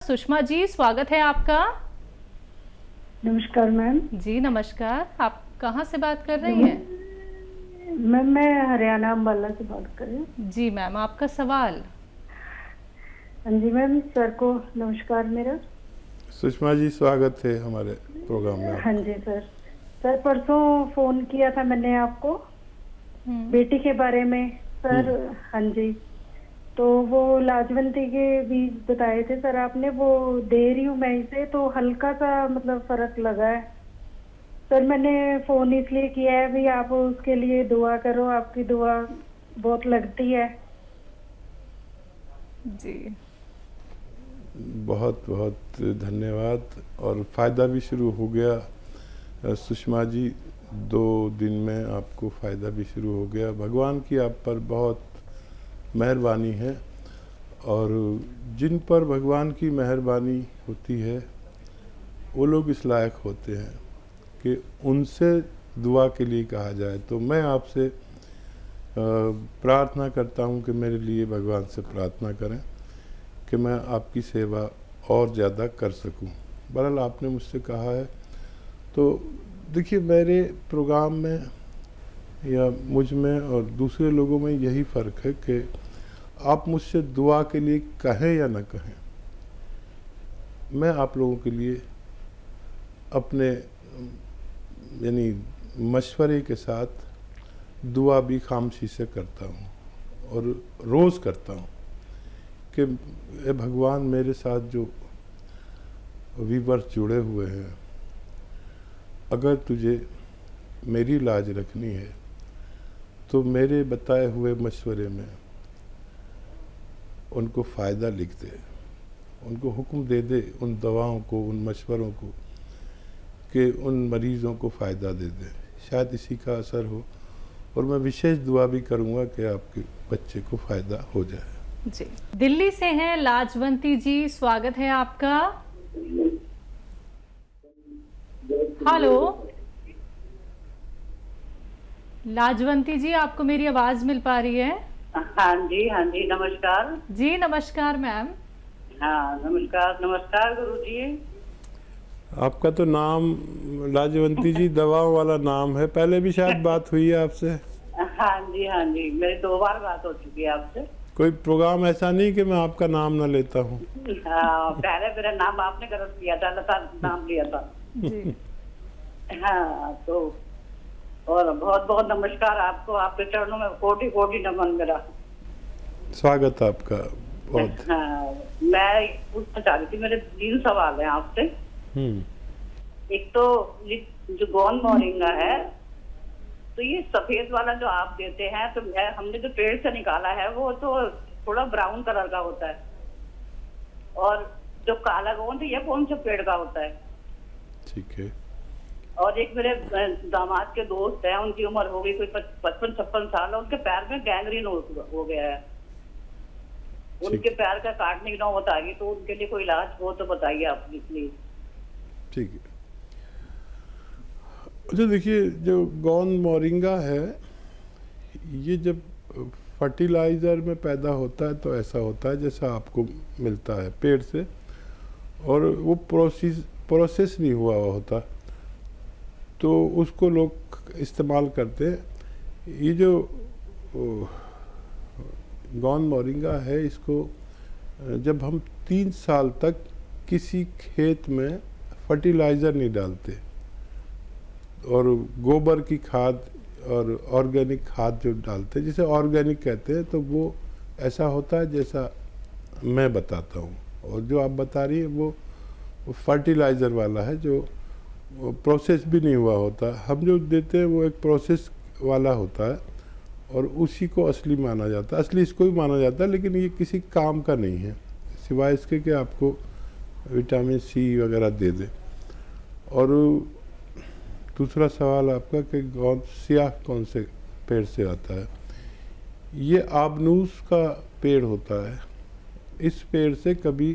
सुषमा जी, स्वागत है आपका। नमस्कार मैम। जी नमस्कार, आप कहाँ से बात कर रही हैं? मैम मैं हरियाणा अम्बाला से बात कर रही हूँ। जी मैम, आपका सवाल। हाँ जी मैम, सर को नमस्कार मेरा। सुषमा जी, स्वागत है हमारे प्रोग्राम में हाँ आपका। जी सर। सर परसों फोन किया था मैंने आपको बेटी के बारे में सर। हाँ जी, तो वो लाजवंती के बीज बताए थे सर आपने, वो दे रही हूँ मैं इसे, तो हल्का सा मतलब फर्क लगा है सर। मैंने फोन इसलिए किया है भी, आप उसके लिए दुआ करो, आपकी दुआ बहुत लगती है। जी बहुत बहुत धन्यवाद। और फ़ायदा भी शुरू हो गया सुषमा जी, 2 दिन में आपको फ़ायदा भी शुरू हो गया। भगवान की आप पर बहुत मेहरबानी है, और जिन पर भगवान की मेहरबानी होती है वो लोग इस लायक होते हैं कि उनसे दुआ के लिए कहा जाए। तो मैं आपसे प्रार्थना करता हूँ कि मेरे लिए भगवान से प्रार्थना करें कि मैं आपकी सेवा और ज़्यादा कर सकूं। बहरहाल आपने मुझसे कहा है, तो देखिए मेरे प्रोग्राम में या मुझ में और दूसरे लोगों में यही फ़र्क है कि आप मुझसे दुआ के लिए कहें या न कहें, मैं आप लोगों के लिए अपने यानी मशवरे के साथ दुआ भी खामोशी से करता हूँ, और रोज़ करता हूँ कि ए भगवान, मेरे साथ जो व्यूअर्स जुड़े हुए हैं, अगर तुझे मेरी लाज रखनी है तो मेरे बताए हुए मशवरे में उनको फ़ायदा लिख दे, उनको हुक्म दे दे उन दवाओं को, उन मशवरों को, कि उन मरीज़ों को फ़ायदा दे दे। शायद इसी का असर हो, और मैं विशेष दुआ भी करूँगा कि आपके बच्चे को फ़ायदा हो जाए। जी, दिल्ली से हैं लाजवंती जी, स्वागत है आपका। हेलो लाजवंती जी, आपको मेरी आवाज मिल पा रही है? हाँ जी नमस्कार। जी नमस्कार मैम। हाँ नमस्कार नमस्कार गुरु जी। आपका तो नाम लाजवंती जी दवाओं वाला नाम है, पहले भी शायद बात हुई है आपसे। हाँ जी, मेरी 2 बार बात हो चुकी है आपसे। कोई प्रोग्राम ऐसा नहीं कि मैं आपका नाम ना लेता हूँ। हाँ, पहले मेरा नाम आपने गलत किया था, लता नाम लिया था जी हाँ, तो और बहुत बहुत नमस्कार आपको, आपके चरणों में कोटि कोटि नमन मेरा। स्वागत आपका बहुत। हाँ, मैं पूछना चाह रही थी, मेरे 3 सवाल हैं आपसे। एक तो ये जो गोंद मोरिंगा है, तो ये सफेद वाला जो आप देते हैं, तो हमने जो पेड़ से निकाला है वो तो थोड़ा ब्राउन कलर का होता है, और जो काला गोंद ये कौन से पेड़ का होता है? ठीक है। और एक मेरे दामाद के दोस्त हैं, उनकी उम्र हो गई कोई 55-56 साल, उनके पैर में गैंग्रीन हो गया है, उनके पैर का काटने की नौबत आ गई, तो उनके लिए कोई इलाज हो तो बताइए आप प्लीज। ठीक है। अच्छा देखिए, जो गोंद मोरिंगा है, ये जब फर्टिलाइज़र में पैदा होता है तो ऐसा होता है जैसा आपको मिलता है पेड़ से, और वो प्रोसेस नहीं हुआ होता, तो उसको लोग इस्तेमाल करते हैं। ये जो गोंद मोरिंगा है, इसको जब हम 3 साल तक किसी खेत में फर्टिलाइज़र नहीं डालते, और गोबर की खाद और ऑर्गेनिक खाद जो डालते हैं, जिसे ऑर्गेनिक कहते हैं, तो वो ऐसा होता है जैसा मैं बताता हूँ। और जो आप बता रही है वो फर्टिलाइज़र वाला है, जो प्रोसेस भी नहीं हुआ होता। हम जो देते हैं वो एक प्रोसेस वाला होता है, और उसी को असली माना जाता है, असली इसको भी माना जाता है, लेकिन ये किसी काम का नहीं है सिवाय इसके कि आपको विटामिन सी वगैरह दे दे। और दूसरा सवाल आपका कि गोंद स्याह कौन से पेड़ से आता है, ये आबनूस का पेड़ होता है। इस पेड़ से कभी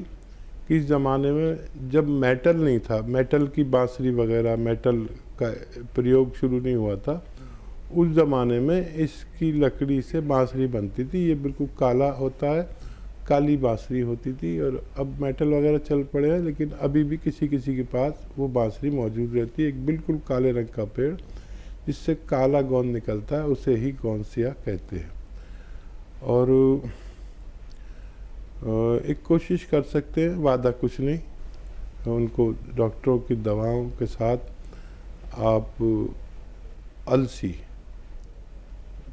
किस ज़माने में जब मेटल नहीं था, मेटल की बांसुरी वगैरह, मेटल का प्रयोग शुरू नहीं हुआ था, उस ज़माने में इसकी लकड़ी से बांसुरी बनती थी। ये बिल्कुल काला होता है, काली बांसुरी होती थी, और अब मेटल वगैरह चल पड़े हैं, लेकिन अभी भी किसी किसी के पास वो बांसुरी मौजूद रहती है। एक बिल्कुल काले रंग का पेड़ जिससे काला गोंद निकलता है, उसे ही गोंसिया कहते हैं। और एक कोशिश कर सकते हैं, वादा कुछ नहीं, उनको डॉक्टरों की दवाओं के साथ आप अलसी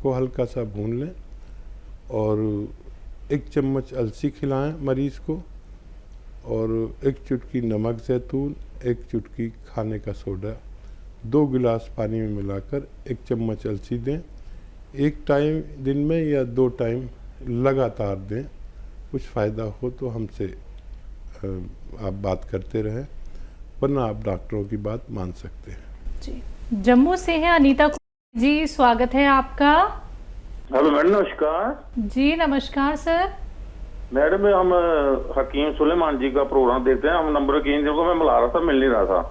को हल्का सा भून लें और 1 चम्मच अलसी खिलाएं मरीज़ को, और 1 चुटकी नमक ज़ैतून, 1 चुटकी खाने का सोडा 2 गिलास पानी में मिलाकर 1 चम्मच अलसी दें। 1 टाइम दिन में या 2 टाइम लगातार दें। कुछ फ़ायदा हो तो हमसे आप बात करते रहें, वरना आप डॉक्टरों की बात मान सकते हैं। जी, जम्मू से हैं अनीता जी, स्वागत है आपका। हेलो मैडम, नमस्कार। जी नमस्कार सर। मैडम हम हकीम सुलेमान जी का प्रोग्राम देखते हैं, हम नंबर की को मैं मिला रहा था, मिल नहीं रहा था।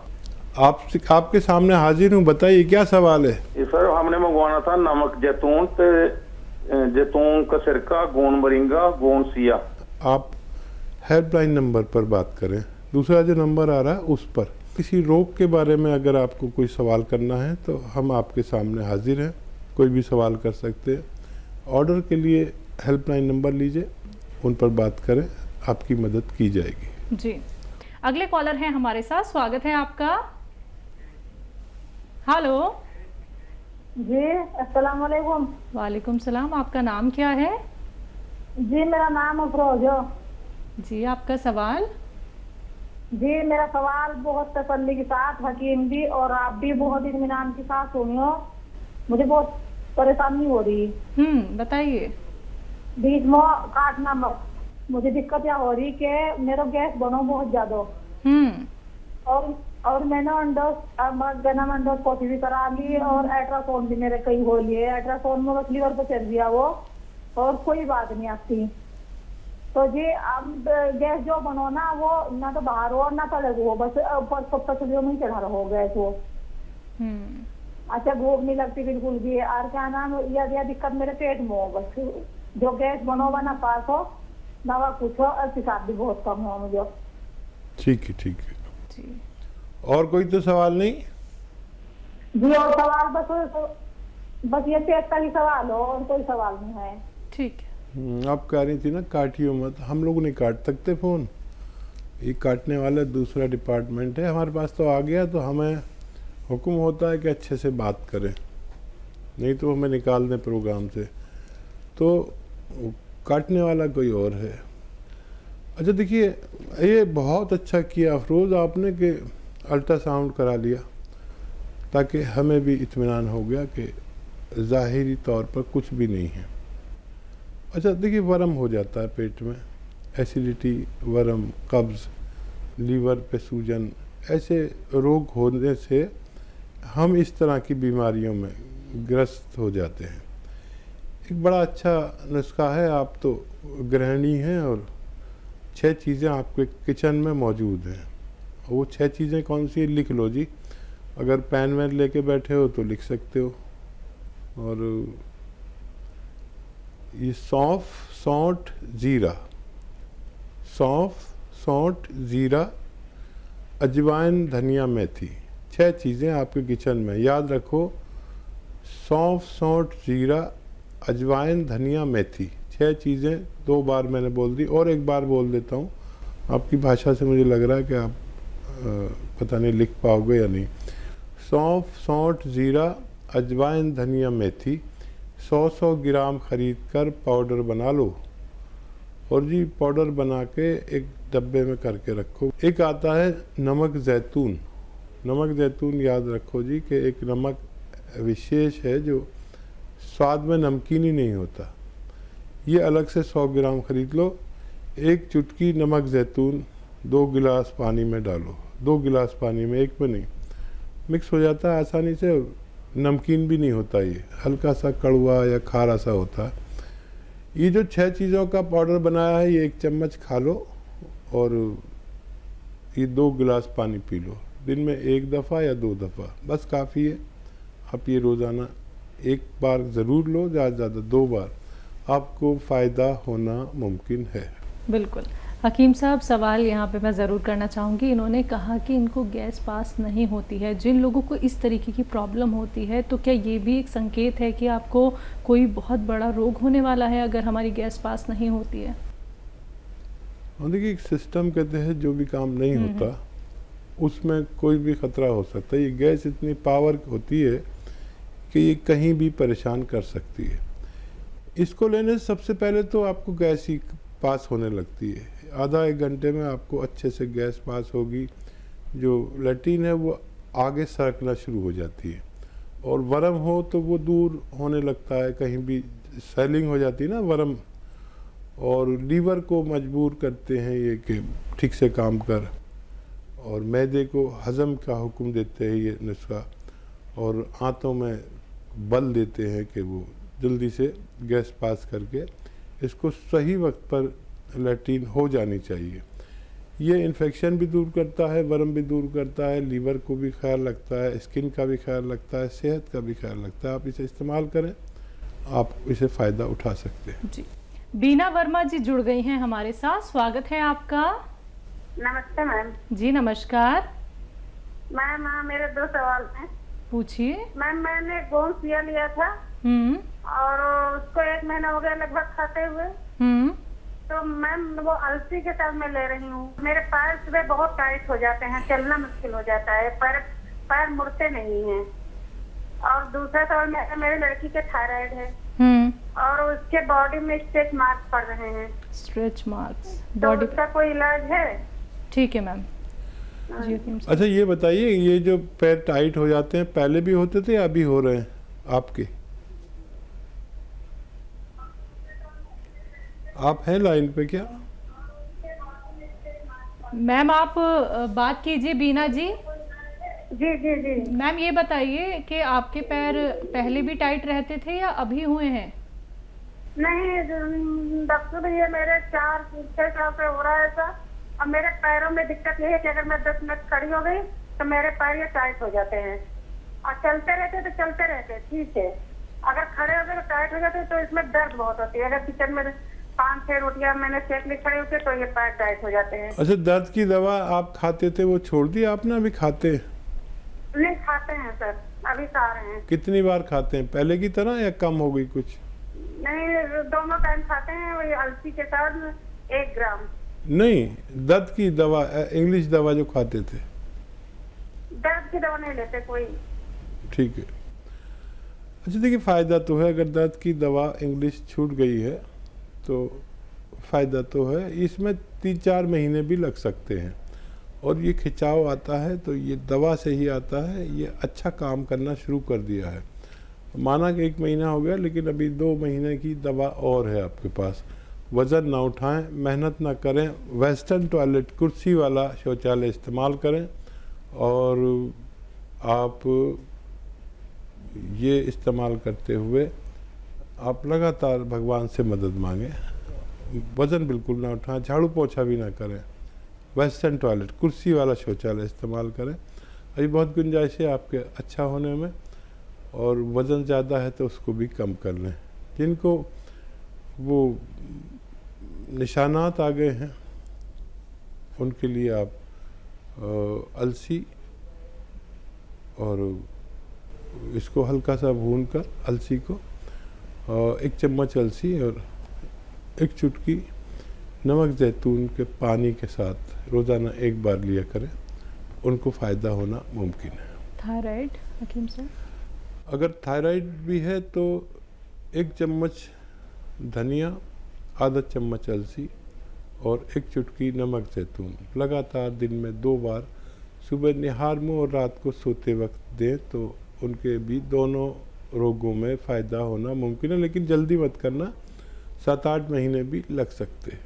आपके सामने हाजिर हूँ, बताइए क्या सवाल है। ये सर हमने मंगवाना था नमक जैतून जैतून का सिरका, गोंद मोरिंगा, गोंद सिया। आप हेल्पलाइन नंबर पर बात करें, दूसरा जो नंबर आ रहा है उस पर। किसी रोग के बारे में अगर आपको कोई सवाल करना है तो हम आपके सामने हाजिर हैं, कोई भी सवाल कर सकते हैं। ऑर्डर के लिए हेल्पलाइन नंबर लीजिए, उन पर बात करें, आपकी मदद की जाएगी। जी, अगले कॉलर हैं हमारे साथ, स्वागत है आपका। हेलो जी, अस्सलाम वालेकुम। वालेकुम सलाम, आपका नाम क्या है? जी, मेरा नाम अफरोज है। जी, आपका सवाल? जी, मेरा सवाल बहुत तसल्ली के साथ हकीम भी और आप भी बहुत इत्मीनान के साथ सुनियो। मुझे बहुत परेशानी हो रही है। बताइए। बीच में काटना मत। मुझे दिक्कत क्या हो रही कि मेरा गैस बनो बहुत ज्यादा। और मैंने एंडोस्कोपी भी करा ली और अल्ट्रासाउंड भी मेरे कई हो लिए। अल्ट्रासाउंड में बस लीवर पे चल दिया वो, और कोई बात नहीं आती। तो जी अब गैस जो बनो ना, वो ना तो बाहर हो ना तो अलग हो, बस पसलियों में चढ़ा रहो गैस वो। अच्छा, भूख नहीं लगती बिल्कुल भी। और क्या नाम, यह दिक्कत मेरे पेट में हो, बस जो गैस बनो ना पास हो ना, वह कुछ हो, और पेशाब भी बहुत कम हो मुझे। ठीक है, ठीक है जी। और कोई तो सवाल नहीं? जी, और सवाल बस ये पेट का ही सवाल हो, और कोई सवाल नहीं है। ठीक है। आप कह रही थी ना काटियो मत, हम लोग नहीं काट सकते फ़ोन, ये काटने वाला दूसरा डिपार्टमेंट है। हमारे पास तो आ गया तो हमें हुक्म होता है कि अच्छे से बात करें, नहीं तो हमें निकाल दें प्रोग्राम से। तो काटने वाला कोई और है। अच्छा देखिए, ये बहुत अच्छा किया अफरोज़ आपने कि अल्ट्रासाउंड करा लिया, ताकि हमें भी इत्मीनान हो गया कि ज़ाहिरी तौर पर कुछ भी नहीं है। अच्छा देखिए, वर्म हो जाता है पेट में, एसिडिटी, वर्म, कब्ज़, लीवर पे सूजन, ऐसे रोग होने से हम इस तरह की बीमारियों में ग्रस्त हो जाते हैं। एक बड़ा अच्छा नुस्खा है, आप तो गृहिणी हैं और 6 चीज़ें आपके किचन में मौजूद हैं। वो 6 चीज़ें कौन सी, लिख लो जी। अगर पेन वैन लेके बैठे हो तो लिख सकते हो। और ये सौंफ, सौंठ, ज़ीरा, सौंफ, सौंठ, ज़ीरा, अजवाइन, धनिया, मेथी, 6 चीज़ें आपके किचन में। याद रखो, सौंफ, सौंठ, ज़ीरा, अजवाइन, धनिया, मेथी, 6 चीज़ें 2 बार मैंने बोल दी, और एक बार बोल देता हूँ। आपकी भाषा से मुझे लग रहा है कि आप पता नहीं लिख पाओगे या नहीं। सौंफ, सौंठ, ज़ीरा, अजवाइन, धनिया, मेथी 100 ग्राम ख़रीद कर पाउडर बना लो, और जी पाउडर बना के एक डब्बे में करके रखो। एक आता है नमक ज़ैतून। नमक ज़ैतून याद रखो जी कि एक नमक विशेष है जो स्वाद में नमकीन ही नहीं होता। ये अलग से 100 ग्राम ख़रीद लो। 1 चुटकी नमक ज़ैतून 2 गिलास पानी में डालो। 2 गिलास पानी में, एक में नहीं, मिक्स हो जाता है आसानी से, नमकीन भी नहीं होता, ये हल्का सा कड़वा या खारा सा होता है। ये जो 6 चीज़ों का पाउडर बनाया है, ये 1 चम्मच खा लो, और ये 2 गिलास पानी पी लो। दिन में 1 दफ़ा या 2 दफ़ा, बस काफ़ी है। आप ये रोज़ाना 1 बार ज़रूर लो, ज़्यादा से ज़्यादा 2 बार, आपको फ़ायदा होना मुमकिन है। बिल्कुल। हकीम साहब, सवाल यहाँ पे मैं ज़रूर करना चाहूँगी। इन्होंने कहा कि इनको गैस पास नहीं होती है। जिन लोगों को इस तरीके की प्रॉब्लम होती है, तो क्या ये भी एक संकेत है कि आपको कोई बहुत बड़ा रोग होने वाला है अगर हमारी गैस पास नहीं होती है? देखिए, एक सिस्टम के तहत जो भी काम नहीं होता उसमें कोई भी खतरा हो सकता है। ये गैस इतनी पावर होती है कि ये कहीं भी परेशान कर सकती है। इसको लेने से सबसे पहले तो आपको गैस ही पास होने लगती है। आधा एक घंटे में आपको अच्छे से गैस पास होगी। जो लैट्रिन है वो आगे सरकना शुरू हो जाती है, और वर्म हो तो वो दूर होने लगता है, कहीं भी स्वेलिंग हो जाती है ना वर्म, और लीवर को मजबूर करते हैं ये कि ठीक से काम कर, और मैदे को हज़म का हुक्म देते हैं ये नुस्खा, और आंतों में बल देते हैं कि वो जल्दी से गैस पास करके इसको सही वक्त पर लैट्रिन हो जानी चाहिए। ये इन्फेक्शन भी दूर करता है, वर्म भी दूर करता है, लीवर को भी ख्याल रखता है, स्किन का भी ख्याल रखता है, सेहत का भी ख्याल रखता है। आप इसे इस्तेमाल करें, आप इसे फ़ायदा उठा सकते हैं। जी। बीना वर्मा जी जुड़ गई हैं हमारे साथ, स्वागत है आपका। नमस्ते मैम। जी नमस्कार, मैम मेरे 2 सवाल हैं। पूछिए। मैम मैंने गोंसिया लिया था और उसको 1 महीना हो गया लगभग खाते हुए। तो मैम वो अलसी के साथ मैं ले रही हूँ। मेरे पैर सुबह बहुत टाइट हो जाते हैं, चलना मुश्किल हो जाता है, पैर मुड़ते नहीं हैं। और दूसरा सवाल, मेरे लड़की के थायराइड है और उसके बॉडी में स्ट्रेच मार्क्स पड़ रहे हैं। स्ट्रेच मार्क्स तो बॉडी उसका कोई इलाज है? ठीक है मैम। जी अच्छा, ये बताइए, ये जो पैर टाइट हो जाते हैं पहले भी होते थे या अभी हो रहे हैं आपके? आप हैं लाइन पे क्या? मैम आप बात कीजिए बीना जी। जी जी जी। मैम ये बताइए कि आपके पैर पहले भी टाइट रहते थे या अभी हुए हैं? नहीं डॉक्टर भैया, मेरे 4-6 साल से हो रहा है ऐसा। और मेरे पैरों में दिक्कत ये है कि अगर मैं 10 मिनट खड़ी हो गई तो मेरे पैर ये टाइट हो जाते हैं, और चलते रहते ठीक है। अगर खड़े हो गए तो टाइट हो जाते हैं, तो इसमें दर्द बहुत होती है। अगर किचन में 5-6 रोटियां मैंने सेक ली खड़े होते तो ये पैर टाइट हो जाते हैं। अच्छा, दर्द की दवा आप खाते थे वो छोड़ दी आपने, अभी खाते हैं? नहीं खाते हैं सर, अभी खा रहे हैं। कितनी बार खाते हैं, पहले की तरह या कम हो गई कुछ? नहीं, दोनों टाइम खाते हैं, वही अलसी के साथ 1 ग्राम। नहीं, दर्द की दवा, इंग्लिश दवा जो खाते थे। दर्द की दवा नहीं लेते कोई। ठीक है। अच्छा देखिए, फ़ायदा तो है, अगर दर्द की दवा इंग्लिश छूट गई है तो फ़ायदा तो है। इसमें 3-4 महीने भी लग सकते हैं, और ये खिंचाव आता है तो ये दवा से ही आता है। ये अच्छा काम करना शुरू कर दिया है। माना कि 1 महीना हो गया, लेकिन अभी 2 महीने की दवा और है आपके पास। वज़न ना उठाएं, मेहनत ना करें, वेस्टर्न टॉयलेट कुर्सी वाला शौचालय इस्तेमाल करें, और आप ये इस्तेमाल करते हुए आप लगातार भगवान से मदद मांगें। वज़न बिल्कुल ना उठाएं, झाड़ू पोछा भी ना करें, वेस्टर्न टॉयलेट कुर्सी वाला शौचालय इस्तेमाल करें। अभी बहुत गुंजाइश है आपके अच्छा होने में, और वज़न ज़्यादा है तो उसको भी कम कर लें। जिनको वो निशानात आ गए हैं उनके लिए आप अलसी और इसको हल्का सा भून कर, अलसी को 1 चम्मच अलसी और 1 चुटकी नमक जैतून के पानी के साथ रोज़ाना 1 बार लिया करें, उनको फ़ायदा होना मुमकिन है। थायराइड हकीम साहब? अगर थायराइड भी है तो 1 चम्मच धनिया, आधा चम्मच अलसी और 1 चुटकी नमक जैतून लगातार दिन में 2 बार सुबह निहार में और रात को सोते वक्त दें, तो उनके भी दोनों रोगों में फ़ायदा होना मुमकिन है। लेकिन जल्दी मत करना, 7-8 महीने भी लग सकते हैं।